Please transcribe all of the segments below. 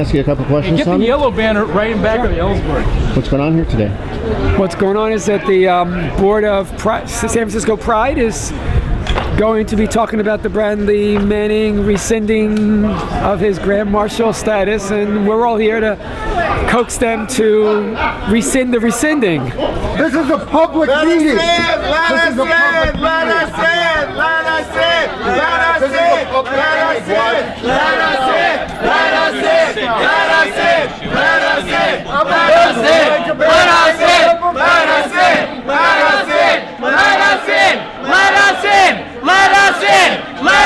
ask you a couple questions, Get the yellow banner right in back of the Ellsworth. What's going on here today? What's going on is that the board of San Francisco Pride is going to be talking about the Bradley Manning rescinding of his Grand Marshal status, and we're all here to coax them to rescind the rescinding. This is a public meeting. Let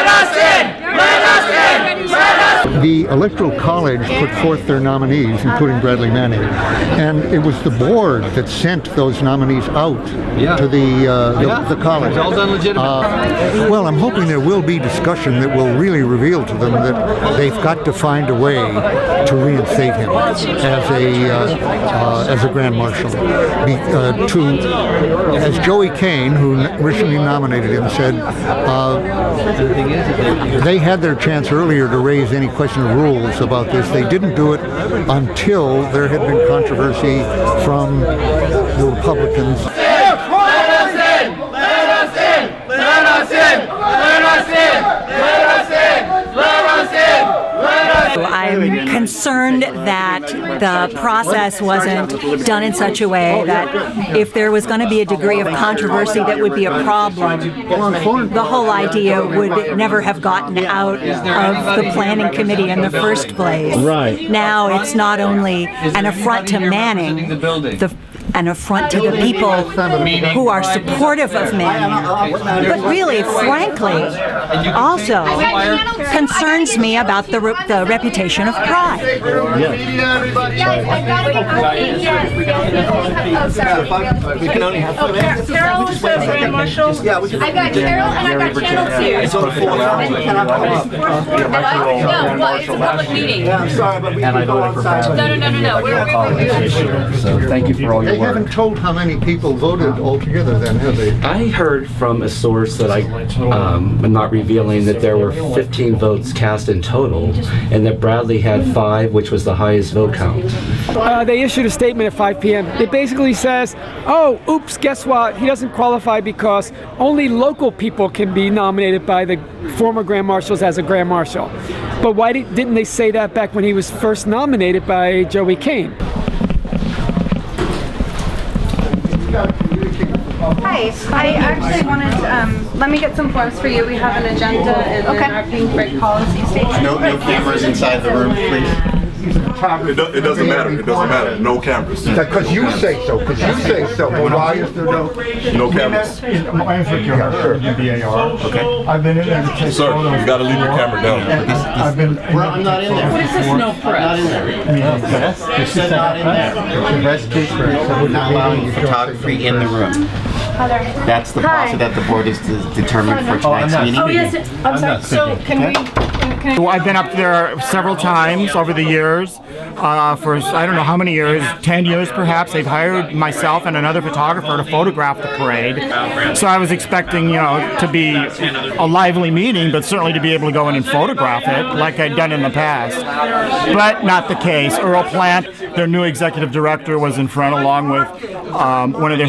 us in. The Electoral College put forth their nominees, including Bradley Manning, and it was the board that sent those nominees out to the college. Well, I'm hoping there will be discussion that will really reveal to them that they've got to find a way to reinstate him as a Grand Marshal. As Joey Kane, who originally nominated him, said, they had their chance earlier to raise any question of rules about this. They didn't do it until there had been controversy from the Republicans. I'm concerned that the process wasn't done in such a way that if there was going to be a degree of controversy that would be a problem, the whole idea would never have gotten out of the planning committee in the first place. Right. Now it's not only an affront to Manning, an affront to the people who are supportive of Manning, but really, frankly, also concerns me about the reputation of Pride. We can only have Carol is the Grand Marshal. I got Carol and I got Channel 2. It's on the floor. No, it's a public meeting. I'm sorry, but we can go outside. No. We're So thank you for all your They haven't told how many people voted altogether then, have they? I heard from a source that I'm not revealing that there were 15 votes cast in total, and that Bradley had 5, which was the highest vote count. They issued a statement at 5 p.m. It basically says, oh, oops, guess what? He doesn't qualify because only local people can be nominated by the former Grand Marshals as a Grand Marshal. But why didn't they say that back when he was first nominated by Joey Kane? Hi, I actually wanted to, let me get some forms for you. We have an agenda and our pink break policy statement. No cameras inside the room, please. It doesn't matter. It doesn't matter. No cameras. Because you say so. Because you say so. But why is there no cameras? My name's Rick UBAR. Okay. I've been in there to take Sir, photos. you got to leave your camera down. I've been. I'm not in there. What is this? No press. This is not in there. We're not allowing photography in the room. That's the process that the board is determined for tonight's meeting. Oh, yes. I'm sorry. So can we... Well, I've been up there several times over the years, for I don't know how many years, 10 years perhaps. They've hired myself and another photographer to photograph the parade. So I was expecting, to be a lively meeting, but certainly to be able to go in and photograph it like I'd done in the past. But not the case. Earl Plant, their new executive director, was in front along with one of their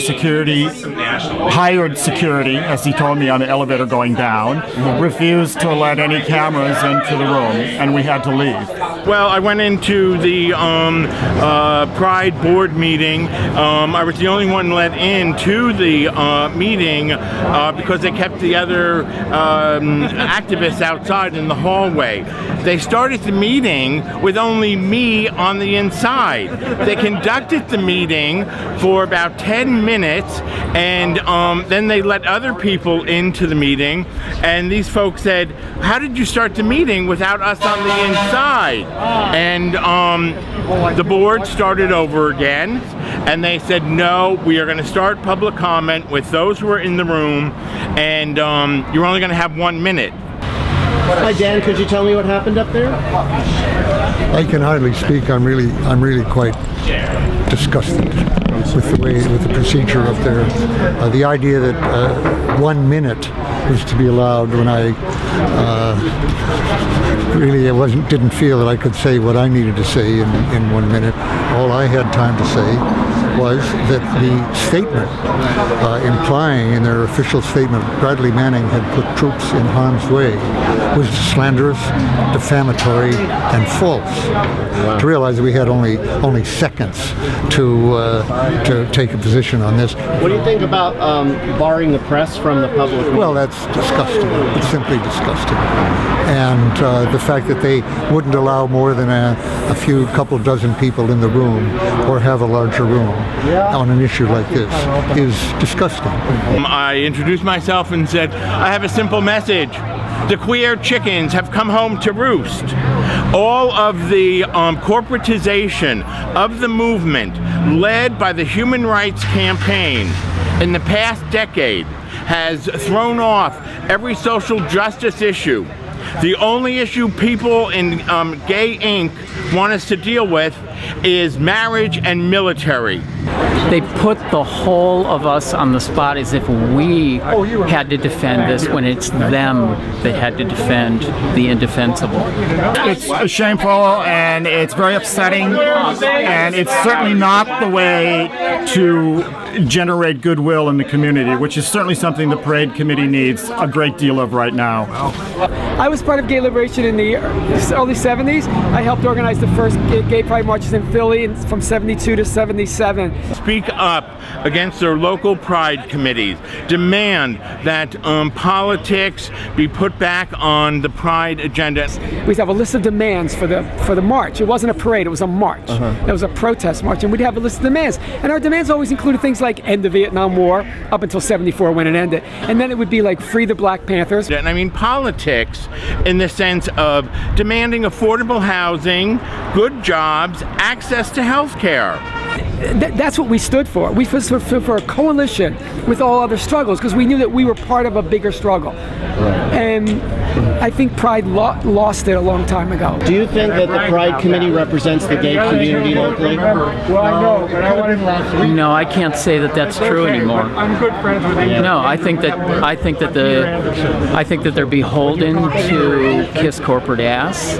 hired security, as he told me on the elevator going down, refused to let any cameras into the room, and we had to leave. Well, I went into the Pride board meeting. I was the only one let into the meeting because they kept the other activists outside in the hallway. They started the meeting with only me on the inside. They conducted the meeting for about 10 minutes, and then they let other people into the meeting, and these folks said, how did you start the meeting without us on the inside? And the board started over again, and they said, no, we are going to start public comment with those who are in the room, and you're only going to have 1 minute. Hi Dan, could you tell me what happened up there? I can hardly speak. I'm really quite disgusted with the procedure up there. The idea that 1 minute was to be allowed when I really didn't feel that I could say what I needed to say in 1 minute. All I had time to say was that the statement implying in their official statement Bradley Manning had put troops in harm's way was slanderous, defamatory, and false. Wow. To realize that we had only seconds to take a position on this. What do you think about barring the press from the public? Well, that's disgusting. It's simply disgusting. And the fact that they wouldn't allow more than a couple dozen people in the room or have a larger room on an issue like this is disgusting. I introduced myself and said, I have a simple message. The queer chickens have come home to roost. All of the corporatization of the movement led by the Human Rights Campaign in the past decade has thrown off every social justice issue. The only issue people in Gay Inc. want us to deal with is marriage and military. They put the whole of us on the spot as if we had to defend this when it's them that had to defend the indefensible. It's shameful and it's very upsetting, and it's certainly not the way to generate goodwill in the community, which is certainly something the Parade Committee needs a great deal of right now. I was part of Gay Liberation in the early 70s. I helped organize the first gay pride marches in Philly from 72 to 77. Speak up against their local pride committees. Demand that politics be put back on the pride agenda. We'd have a list of demands for the march. It wasn't a parade, it was a march. It was a protest march, and we'd have a list of demands. And our demands always included things like end the Vietnam War, up until 74 when it ended. And then it would be like free the Black Panthers. And I mean politics in the sense of demanding affordable housing, good jobs, access to health care. That's what we stood for. We stood for a coalition with all other struggles because we knew that we were part of a bigger struggle. And I think Pride lost it a long time ago. Do you think that the Pride Committee represents the gay community locally? No, I can't say that that's true anymore. I'm good friends with you. No, I think that they're beholden to kiss corporate ass.